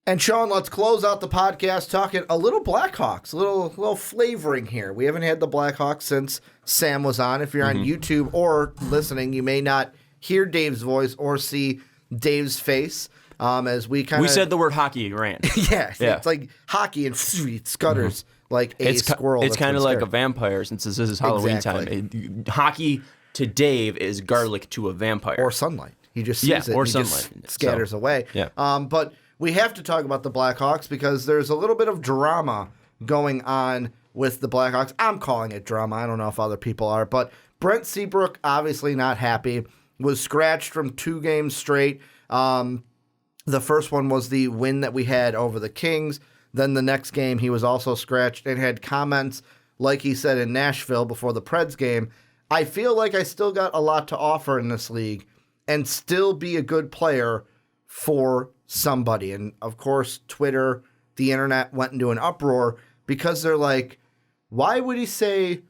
And Sean, let's close out the podcast talking a little Blackhawks, a little flavoring here. We haven't had the Blackhawks since Sam was on. If you're on YouTube or listening, you may not hear Dave's voice or see Dave's face as we kind of... We said the word hockey ran. yeah, it's like hockey and it scutters like a squirrel. It's kind of like a vampire since this is Halloween time. Hockey to Dave is garlic to a vampire. Or sunlight. He just sees it or and sunlight. Just scatters away. Yeah. But we have to talk about the Blackhawks because there's a little bit of drama going on with the Blackhawks. I'm calling it drama. I don't know if other people are. But Brent Seabrook, obviously not happy, was scratched from 2 games straight. The first one was the win that we had over the Kings. Then the next game, he was also scratched and had comments, like he said in Nashville before the Preds game. I feel like I still got a lot to offer in this league and still be a good player for somebody. And, of course, Twitter, the internet went into an uproar because they're like, why would he say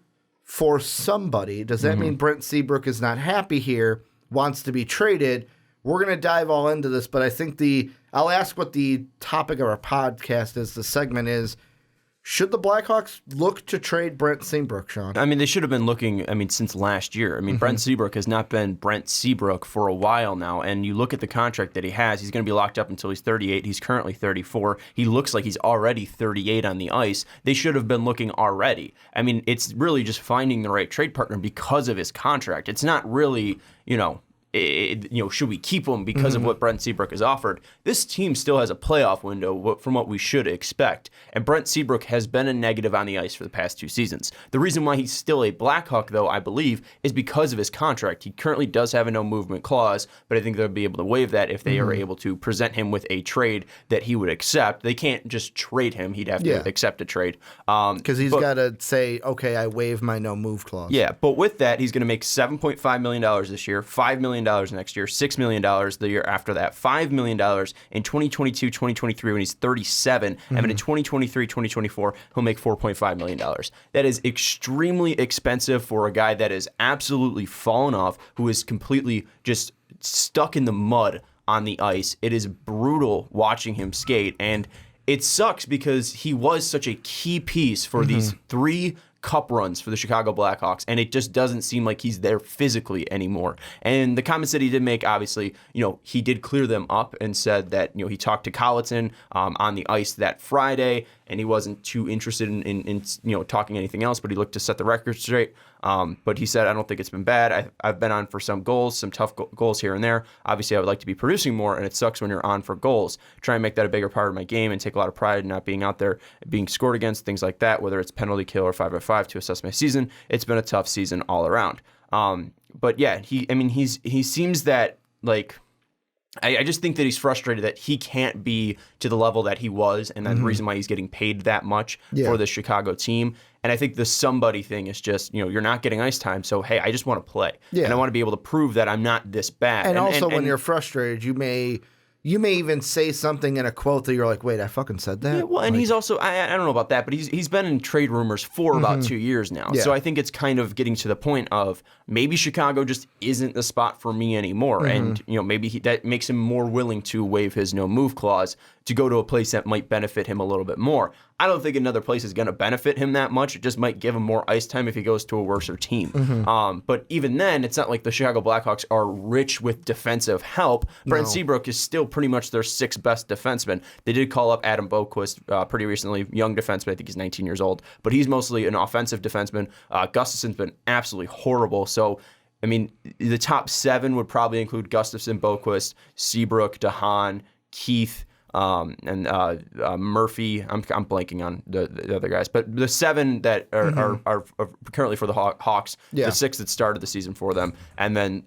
for somebody? Does that mean Brent Seabrook is not happy here, wants to be traded? We're going to dive all into this, but I think I'll ask what the topic of our podcast is. The segment is, should the Blackhawks look to trade Brent Seabrook, Sean? I mean, they should have been looking, since last year. Brent Seabrook has not been Brent Seabrook for a while now, and you look at the contract that he has, he's going to be locked up until he's 38. He's currently 34. He looks like he's already 38 on the ice. They should have been looking already. It's really just finding the right trade partner because of his contract. It's not really, should we keep him because of what Brent Seabrook has offered? This team still has a playoff window from what we should expect. And Brent Seabrook has been a negative on the ice for the past 2 seasons. The reason why he's still a Blackhawk, though, I believe, is because of his contract. He currently does have a no-movement clause, but I think they'll be able to waive that if they are able to present him with a trade that he would accept. They can't just trade him. He'd have to accept a trade. Because he's got to say, okay, I waive my no-move clause. Yeah, but with that, he's going to make $7.5 million this year, $5 million next year, $6 million the year after that, $5 million in 2022, 2023 when he's 37, and then in 2023, 2024, he'll make $4.5 million. That is extremely expensive for a guy that is absolutely fallen off, who is completely just stuck in the mud on the ice. It is brutal watching him skate, and it sucks because he was such a key piece for these 3 cup runs for the Chicago Blackhawks, and it just doesn't seem like he's there physically anymore. And the comments that he did make, obviously, he did clear them up and said that, he talked to Colliton on the ice that Friday, and he wasn't too interested in talking anything else, but he looked to set the record straight. But he said, I don't think it's been bad. I've been on for some goals, some tough goals here and there. Obviously, I would like to be producing more, and it sucks when you're on for goals. Try and make that a bigger part of my game and take a lot of pride in not being out there, being scored against, things like that, whether it's penalty kill or 5-by-5 to assess my season. It's been a tough season all around. But yeah, he seems that, like, I just think that he's frustrated that he can't be to the level that he was, and that's the reason why he's getting paid that much for the Chicago team. And I think the somebody thing is just, you're not getting ice time, so hey, I just want to play. Yeah. And I want to be able to prove that I'm not this bad. And also when you're frustrated, you may even say something in a quote that you're like, wait, I fucking said that? Yeah, well, and he's also, I don't know about that, but he's been in trade rumors for about 2 years now. Yeah. So I think it's kind of getting to the point of maybe Chicago just isn't the spot for me anymore. And, maybe that makes him more willing to waive his no-move clause to go to a place that might benefit him a little bit more. I don't think another place is going to benefit him that much. It just might give him more ice time if he goes to a worser team. But even then, it's not like the Chicago Blackhawks are rich with defensive help. Brent Seabrook is still pretty much their 6th best defenseman. They did call up Adam Boquist pretty recently, young defenseman. I think he's 19 years old. But he's mostly an offensive defenseman. Gustafson's been absolutely horrible. So, the top 7 would probably include Gustafson, Boquist, Seabrook, DeHaan, Keith, and Murphy. I'm blanking on the other guys, but the 7 that are currently for the Hawks, the 6 that started the season for them, and then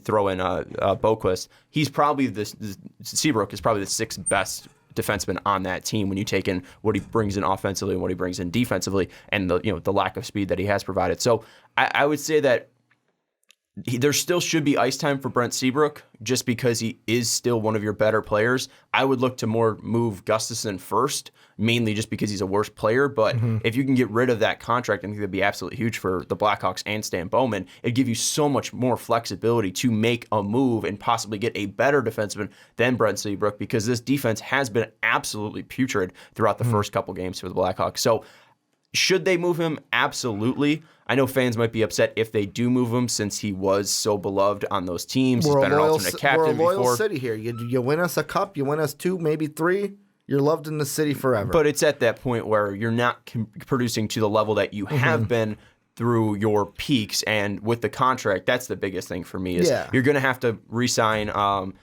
throw in Boquist. He's probably Seabrook is probably the 6th best defenseman on that team when you take in what he brings in offensively and what he brings in defensively, and the lack of speed that he has provided. So I would say that there still should be ice time for Brent Seabrook just because he is still one of your better players. I would look to more move Gustafsson first, mainly just because he's a worse player. But if you can get rid of that contract, I think that'd be absolutely huge for the Blackhawks and Stan Bowman. It'd give you so much more flexibility to make a move and possibly get a better defenseman than Brent Seabrook, because this defense has been absolutely putrid throughout the first couple games for the Blackhawks. So should they move him? Absolutely. I know fans might be upset if they do move him, since he was so beloved on those teams. He's been an alternate captain before. We're a loyal city here. You win us a cup, you win us 2, maybe 3, you're loved in the city forever. But it's at that point where you're not producing to the level that you have been through your peaks, and with the contract, that's the biggest thing for me is you're going to have to re-sign.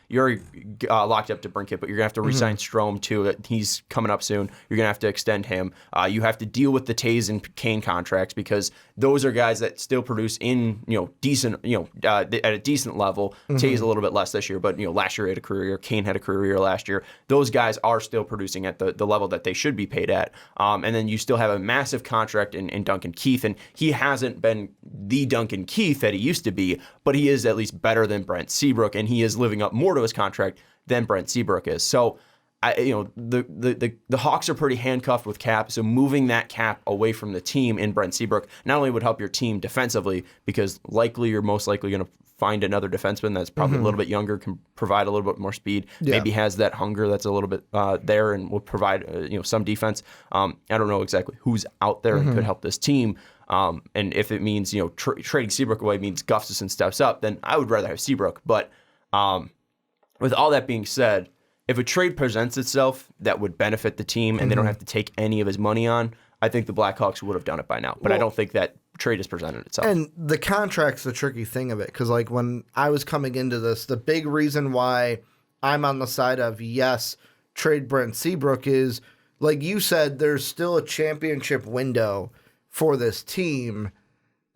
You're already locked up to Brinkett, but you're going to have to re-sign Strome too. He's coming up soon. You're going to have to extend him. You have to deal with the Taves and Kane contracts, because those are guys that still produce in decent at a decent level. Taves a little bit less this year, but last year he had a career year. Kane had a career year last year. Those guys are still producing at the level that they should be paid at. And then you still have a massive contract in Duncan Keith, and he hasn't been the Duncan Keith that he used to be, but he is at least better than Brent Seabrook, and he is living up more to his contract than Brent Seabrook is. So, the Hawks are pretty handcuffed with cap, so moving that cap away from the team in Brent Seabrook not only would help your team defensively, because you're most likely going to find another defenseman that's probably a little bit younger, can provide a little bit more speed, maybe has that hunger that's a little bit there, and will provide some defense. I don't know exactly who's out there and could help this team. And if it means trading Seabrook away means Gustafsson steps up, then I would rather have Seabrook. But with all that being said, if a trade presents itself that would benefit the team and they don't have to take any of his money on, I think the Blackhawks would have done it by now. But I don't think that trade has presented itself. And the contract's the tricky thing of it, because when I was coming into this, the big reason why I'm on the side of yes, trade Brent Seabrook is, like you said, there's still a championship window for this team.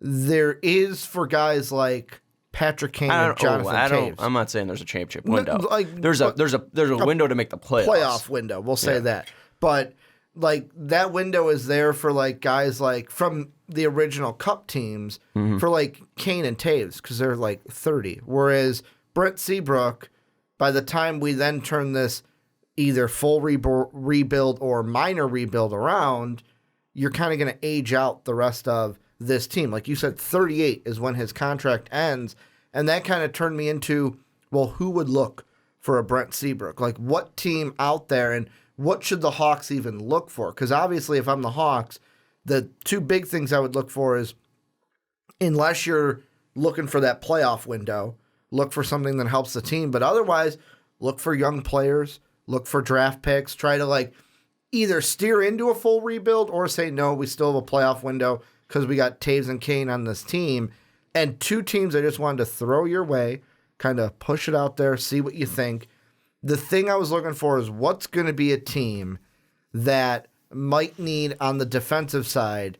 There is for guys like Patrick Kane and Jonathan Taves. I'm not saying there's a championship window. There's a window to make the playoffs. Playoff window, we'll say that. But that window is there for guys from the original Cup teams for Kane and Taves, because they're 30. Whereas Brent Seabrook, by the time we then turn this either full rebuild or minor rebuild around, you're kind of going to age out the rest of this team. Like you said, 38 is when his contract ends. And that kind of turned me into, well, who would look for a Brent Seabrook? What team out there, and what should the Hawks even look for? Because obviously, if I'm the Hawks, the 2 big things I would look for is, unless you're looking for that playoff window, look for something that helps the team. But otherwise, look for young players, look for draft picks, try to either steer into a full rebuild or say, no, we still have a playoff window because we got Taves and Kane on this team. And 2 teams I just wanted to throw your way, kind of push it out there, see what you think. The thing I was looking for is what's going to be a team that might need, on the defensive side,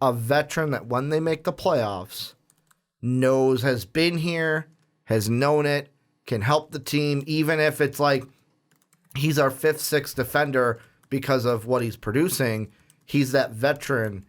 a veteran that when they make the playoffs has been here, has known it, can help the team, even if it's he's our 5th, 6th defender because of what he's producing. He's that veteran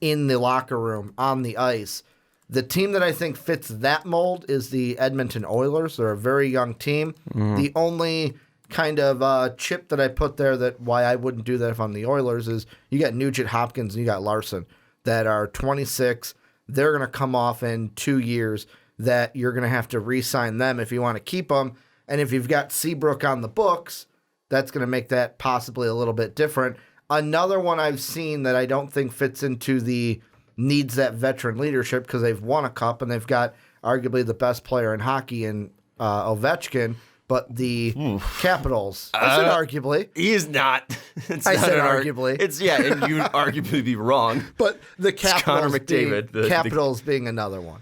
in the locker room, on the ice. The team that I think fits that mold is the Edmonton Oilers. They're a very young team. The only kind of chip that I put there that why I wouldn't do that if I'm the Oilers is you got Nugent Hopkins and you got Larson that are 26. They're going to come off in 2 years that you're going to have to re-sign them if you want to keep them. And if you've got Seabrook on the books, that's going to make that possibly a little bit different. Another one I've seen that I don't think fits into the needs that veteran leadership, because they've won a cup and they've got arguably the best player in hockey in Ovechkin, but the Capitals. I said arguably. He is not. I said arguably. And you'd arguably be wrong. But the Capitals, Connor McDavid, Capitals being another one.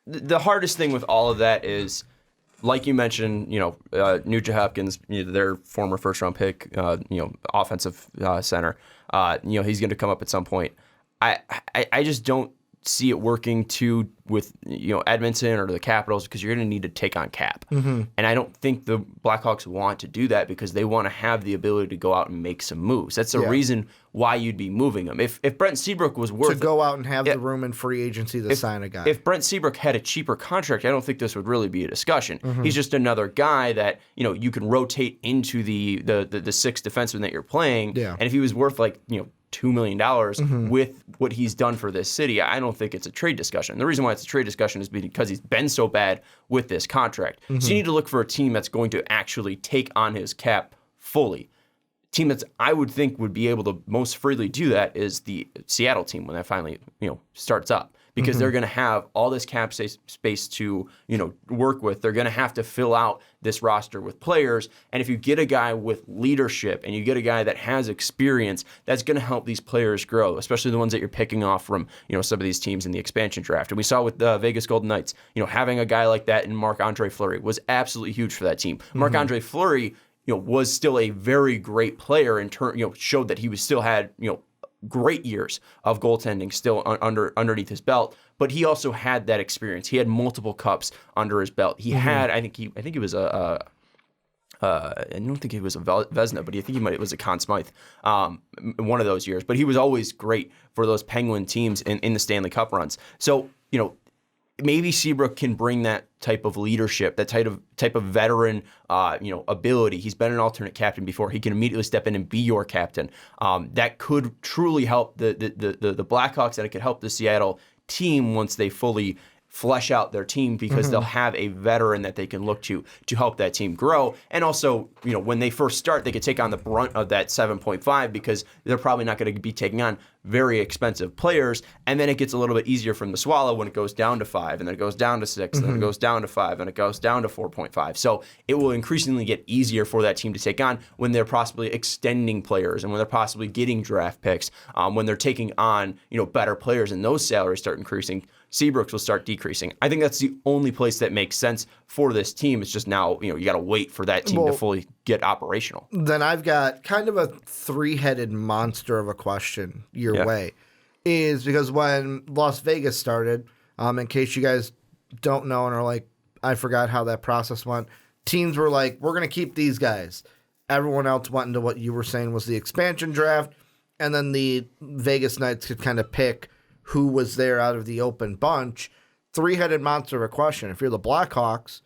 The hardest thing with all of that is, like you mentioned, Nugent Hopkins, their former first-round pick, offensive center. He's going to come up at some point. I just don't see it working too with Edmonton or the Capitals, because you're going to need to take on cap. And I don't think the Blackhawks want to do that, because they want to have the ability to go out and make some moves. That's the reason why you'd be moving him. If Brent Seabrook was worth to go out and have the room in free agency to sign a guy. If Brent Seabrook had a cheaper contract, I don't think this would really be a discussion. He's just another guy that you can rotate into the sixth defenseman that you're playing. Yeah. And if he was worth like $2 million with what he's done for this city, I don't think it's a trade discussion. The reason why it's a trade discussion is because he's been so bad with this contract. So you need to look for a team that's going to actually take on his cap fully. Team that's I would think would be able to most freely do that is the Seattle team when that finally starts up, because they're going to have all this cap space to work with. They're going to have to fill out this roster with players, and if you get a guy with leadership and you get a guy that has experience, that's going to help these players grow, especially the ones that you're picking off from some of these teams in the expansion draft. And we saw with the Vegas Golden Knights, having a guy like that in Marc-Andre Fleury was absolutely huge for that team. Marc-Andre Fleury was still a very great player in turn, showed that he was still had, great years of goaltending still underneath his belt, but he also had that experience. He had multiple cups under his belt. He had, I think he was I don't think he was a Vezina, but I think it was a Conn Smythe one of those years. But he was always great for those Penguin teams in the Stanley Cup runs. So, maybe Seabrook can bring that type of leadership, that type of veteran, ability. He's been an alternate captain before. He can immediately step in and be your captain. That could truly help the Blackhawks, and it could help the Seattle team once they fully flesh out their team, because they'll have a veteran that they can look to help that team grow. And also, when they first start, they could take on the brunt of that 7.5, because they're probably not going to be taking on very expensive players. And then it gets a little bit easier from the swallow when it goes down to 5, and then it goes down to 6, and then it goes down to 5, and it goes down to 4.5. So it will increasingly get easier for that team to take on when they're possibly extending players, and when they're possibly getting draft picks, when they're taking on better players, and those salaries start increasing. Seabrooks will start decreasing. I think that's the only place that makes sense for this team. It's just now, you got to wait for that team to fully get operational. Then I've got kind of a three-headed monster of a question your way. Is because when Las Vegas started, in case you guys don't know and are like, I forgot how that process went, teams were like, we're going to keep these guys. Everyone else went into what you were saying was the expansion draft, and then the Vegas Knights could kind of pick who was there out of the open bunch. Three-headed monster of a question. If you're the Blackhawks,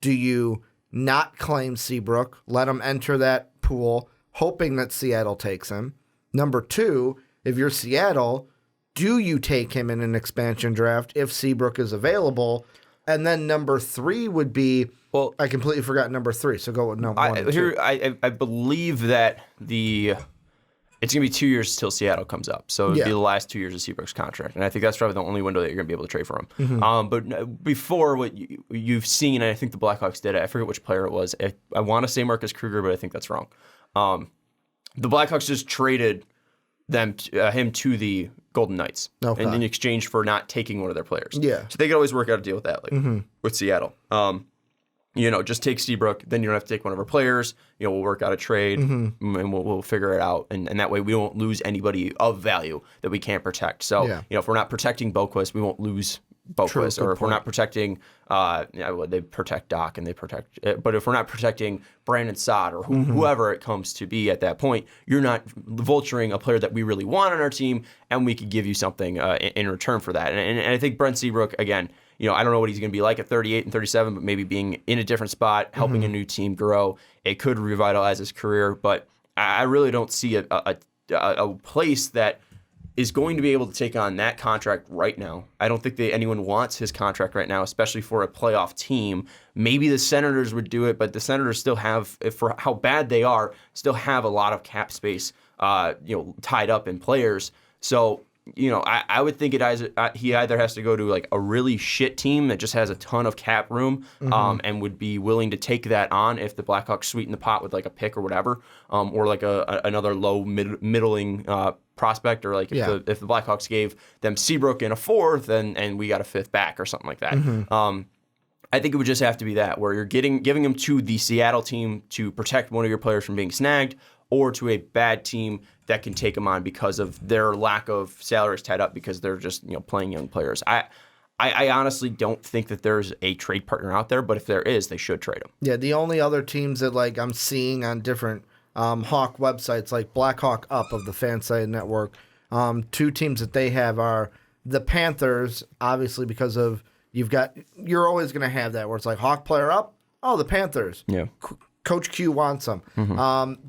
do you not claim Seabrook, let him enter that pool, hoping that Seattle takes him? Number two, if you're Seattle, do you take him in an expansion draft if Seabrook is available? And then number three would be, well, I completely forgot number three, so go with number one and two. I believe that it's going to be 2 years till Seattle comes up. So it'll be the last 2 years of Seabrook's contract. And I think that's probably the only window that you're going to be able to trade for him. But before, what you've seen, and I think the Blackhawks did it, I forget which player it was. I want to say Marcus Kruger, but I think that's wrong. The Blackhawks just traded him to the Golden Knights in exchange for not taking one of their players. Yeah. So they could always work out a deal with that, with Seattle. Just take Seabrook, then you don't have to take one of our players. We'll work out a trade, and we'll figure it out. And that way we won't lose anybody of value that we can't protect. So, if we're not protecting Boquist, we won't lose Boquist. Or if we're not protecting, they protect Doc and they protect. But if we're not protecting Brandon Saad or whoever it comes to be at that point, you're not vulturing a player that we really want on our team, and we could give you something in return for that. And I think Brent Seabrook, again, I don't know what he's going to be like at 38 and 37, but maybe being in a different spot, helping a new team grow, it could revitalize his career. But I really don't see a place that is going to be able to take on that contract right now. I don't think anyone wants his contract right now, especially for a playoff team. Maybe the Senators would do it, but the Senators still have, for how bad they are, still have a lot of cap space, tied up in players. So, I would think he either has to go to like a really shit team that just has a ton of cap room, and would be willing to take that on if the Blackhawks sweeten the pot with like a pick or whatever, or like another low middling prospect, or like if the Blackhawks gave them Seabrook in a fourth and we got a fifth back or something like that. I think it would just have to be that, where you're giving him to the Seattle team to protect one of your players from being snagged, or to a bad team that can take him on because of their lack of salaries tied up because they're just playing young players. I honestly don't think that there's a trade partner out there, but if there is, they should trade him. Yeah, the only other teams that I'm seeing on different Hawk websites, like Blackhawk Up of the Fansite Network, two teams that they have are the Panthers, obviously because of you're always going to have that where it's like Hawk player up, oh, the Panthers. Yeah. Coach Q wants them.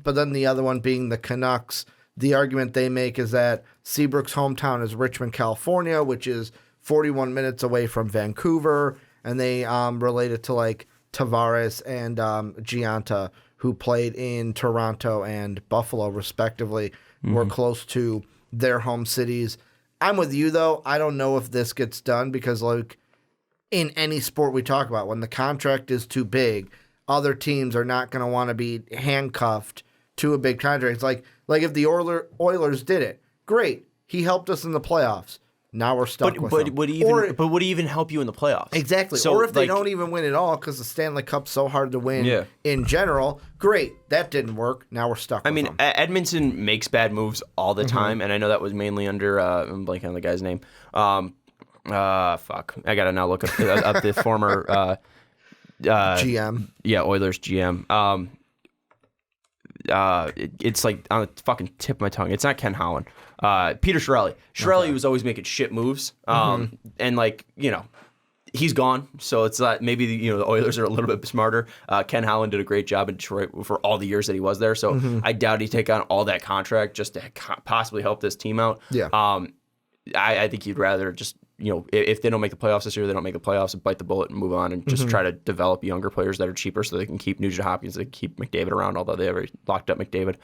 But then the other one being the Canucks. The argument they make is that Seabrook's hometown is Richmond, California, which is 41 minutes away from Vancouver, and they relate it to Tavares and Gianta, who played in Toronto and Buffalo, respectively, were close to their home cities. I'm with you, though. I don't know if this gets done because, in any sport we talk about, when the contract is too big, other teams are not going to want to be handcuffed to a big contract. It's like if the Oilers did it, great. He helped us in the playoffs. Now we're stuck with him. Would he even help you in the playoffs? Exactly. So, or if they don't even win at all because the Stanley Cup's so hard to win in general, great. That didn't work. Now we're stuck with him. Edmonton makes bad moves all the time, and I know that was mainly under, I'm blanking on the guy's name. Fuck. I got to now look up the former GM. Yeah, Oilers GM. It's on the fucking tip of my tongue. It's not Ken Holland. Peter Chiarelli. Chiarelli was always making shit moves. And he's gone. So it's not, maybe the Oilers are a little bit smarter. Ken Holland did a great job in Detroit for all the years that he was there. So I doubt he'd take on all that contract just to possibly help this team out. Yeah. I think he'd rather just, if they don't make the playoffs this year, they don't make the playoffs, and bite the bullet and move on and just try to develop younger players that are cheaper so they can keep Nugent Hopkins, they can keep McDavid around, although they already locked up McDavid.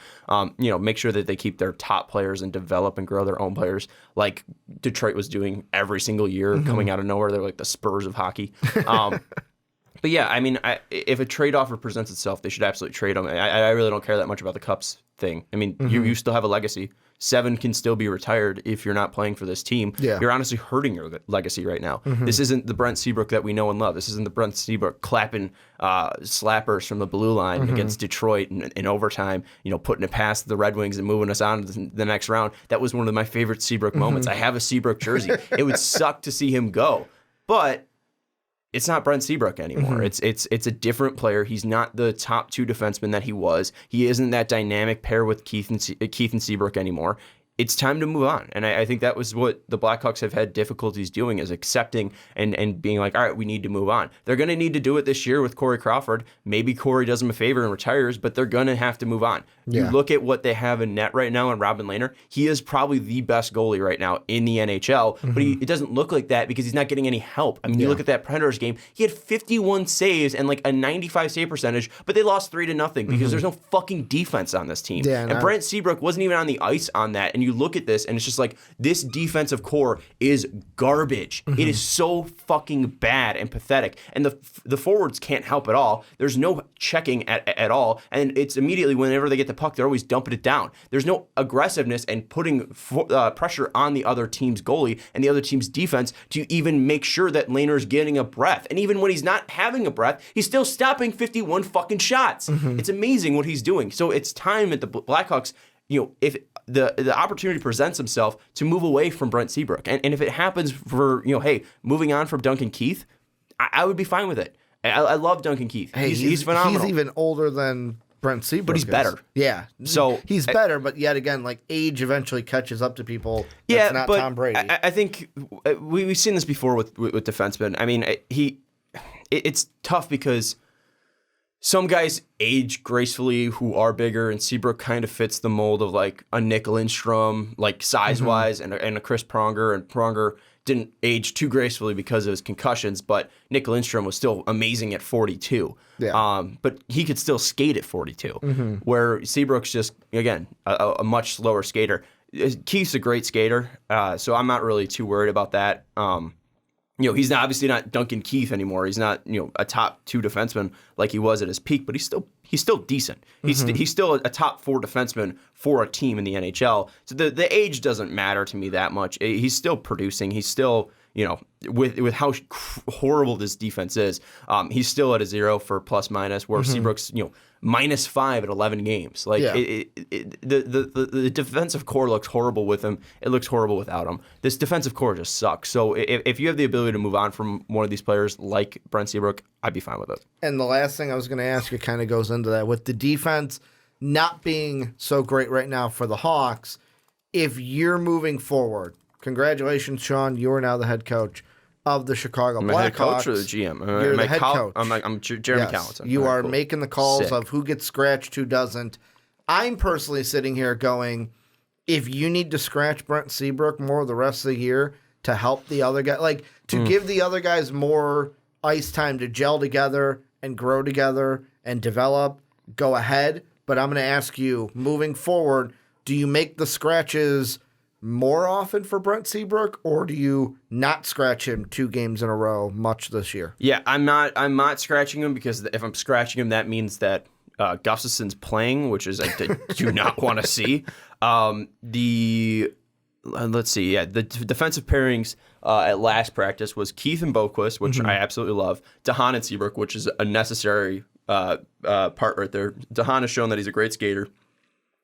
Make sure that they keep their top players and develop and grow their own players like Detroit was doing every single year coming out of nowhere. They're like the Spurs of hockey. But yeah, if a trade offer presents itself, they should absolutely trade him. I really don't care that much about the Cups thing. You still have a legacy. 7 can still be retired if you're not playing for this team. Yeah. You're honestly hurting your legacy right now. This isn't the Brent Seabrook that we know and love. This isn't the Brent Seabrook clapping slappers from the blue line against Detroit in overtime, putting it past the Red Wings and moving us on to the next round. That was one of my favorite Seabrook moments. I have a Seabrook jersey. It would suck to see him go, but it's not Brent Seabrook anymore. It's a different player. He's not the top 2 defenseman that he was. He isn't that dynamic pair with Keith and Seabrook anymore. It's time to move on. And I think that was what the Blackhawks have had difficulties doing, is accepting and being like, all right, we need to move on. They're going to need to do it this year with Corey Crawford. Maybe Corey does them a favor and retires, but they're going to have to move on. Yeah. You look at what they have in net right now in Robin Lehner. He is probably the best goalie right now in the NHL, but it doesn't look like that because he's not getting any help. You look at that Predators game, he had 51 saves and a 95 save percentage, but they lost 3-0 because there's no fucking defense on this team. Yeah, and Brent Seabrook wasn't even on the ice on that, and you look at this and it's just like, this defensive core is garbage. It is so fucking bad and pathetic, and the forwards can't help at all. There's no checking at all, and it's immediately whenever they get the puck, they're always dumping it down. There's no aggressiveness and putting pressure on the other team's goalie and the other team's defense to even make sure that Lehner's getting a breath. And even when he's not having a breath, he's still stopping 51 fucking shots. It's amazing what he's doing. So it's time at the Blackhawks, if the opportunity presents himself, to move away from Brent Seabrook. And if it happens for, hey, moving on from Duncan Keith, I would be fine with it. I love Duncan Keith. Hey, he's phenomenal. He's even older than Brent Seabrook. But he's better. Yeah. So he's better, but yet again, age eventually catches up to people. That's not but Tom Brady. I think we've seen this before with defensemen. It's tough because some guys age gracefully who are bigger, and Seabrook kind of fits the mold of a Nick Lindstrom, size-wise, and a Chris Pronger. And Pronger didn't age too gracefully because of his concussions, but Nick Lindstrom was still amazing at 42. Yeah. But he could still skate at 42, where Seabrook's just, again, a much slower skater. Keith's a great skater, so I'm not really too worried about that. He's obviously not Duncan Keith anymore. He's not, a top 2 defenseman like he was at his peak, but he's still decent. He's still a top 4 defenseman for a team in the NHL. So the age doesn't matter to me that much. He's still producing. He's still, with how horrible this defense is, he's still at a 0 for plus minus, where Seabrook's, -5 at 11 games. Like the defensive core looks horrible with him. It looks horrible without him. This defensive core just sucks. So if you have the ability to move on from one of these players like Brent Seabrook, I'd be fine with it. And the last thing I was going to ask you kind of goes into that. With the defense not being so great right now for the Hawks, if you're moving forward, congratulations, Sean, you are now the head coach of the Chicago Blackhawks. Head coach or the GM? You're the head coach. I'm Jeremy Collinson. You are cool. making the calls Sick. of who gets scratched, who doesn't. I'm personally sitting here going, if you need to scratch Brent Seabrook more the rest of the year to help the other guy, like to give the other guys more ice time to gel together and grow together and develop, go ahead. But I'm going to ask you, moving forward, do you make the scratches more often for Brent Seabrook, or do you not scratch him 2 games in a row much this year? Yeah, I'm not scratching him, because if I'm scratching him, that means that Gustafsson's playing, which is I do not want to see. Let's see. Yeah, the defensive pairings at last practice was Keith and Boquist, which I absolutely love. DeHaan and Seabrook, which is a necessary part right there. DeHaan has shown that he's a great skater,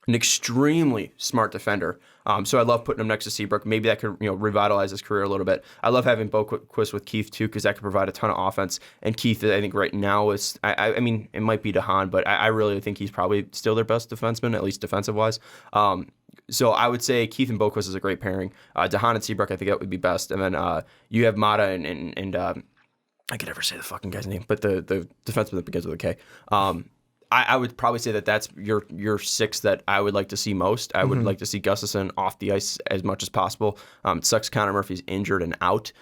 an extremely smart defender. So I love putting him next to Seabrook. Maybe that could revitalize his career a little bit. I love having Boquist with Keith too, because that could provide a ton of offense. And Keith, I think right now is, I mean, it might be DeHaan, but I really think he's probably still their best defenseman, at least defensive wise. So I would say Keith and Boquist is a great pairing. DeHaan and Seabrook, I think that would be best. And then you have Mata and I can never say the fucking guy's name, but the defenseman that begins with a K. I would probably say that that's your 6 that I would like to see most. I would like to see Gustafsson off the ice as much as possible. It sucks Connor Murphy's injured and out,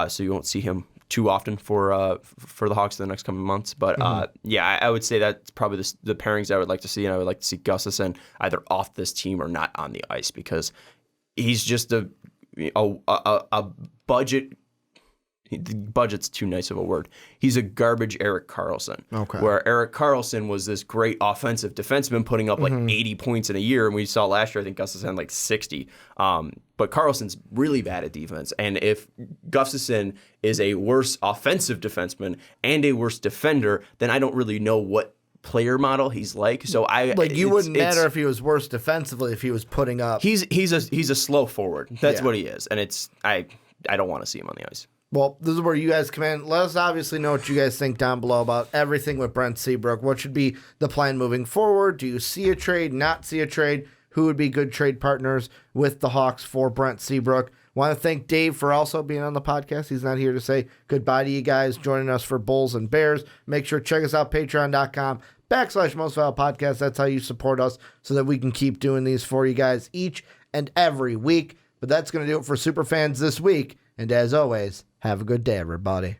so you won't see him too often for the Hawks in the next coming months. But yeah, I would say that's probably the pairings I would like to see, and I would like to see Gustafsson either off this team or not on the ice, because he's just a budget. The budget's too nice of a word. He's a garbage Erik Karlsson. Okay. Where Erik Karlsson was this great offensive defenseman putting up like 80 points in a year. And we saw last year, I think Gustafsson had like 60. But Karlsson's really bad at defense. And if Gustafsson is a worse offensive defenseman and a worse defender, then I don't really know what player model he's like. So you wouldn't matter if he was worse defensively if he was putting up. He's a slow forward. That's what he is. And I don't want to see him on the ice. Well, this is where you guys come in. Let us obviously know what you guys think down below about everything with Brent Seabrook. What should be the plan moving forward? Do you see a trade, not see a trade? Who would be good trade partners with the Hawks for Brent Seabrook? Want to thank Dave for also being on the podcast. He's not here to say goodbye to you guys, joining us for Bulls and Bears. Make sure to check us out, patreon.com/MostValuedPodcast. That's how you support us so that we can keep doing these for you guys each and every week. But that's going to do it for Superfans this week. And as always, have a good day, everybody.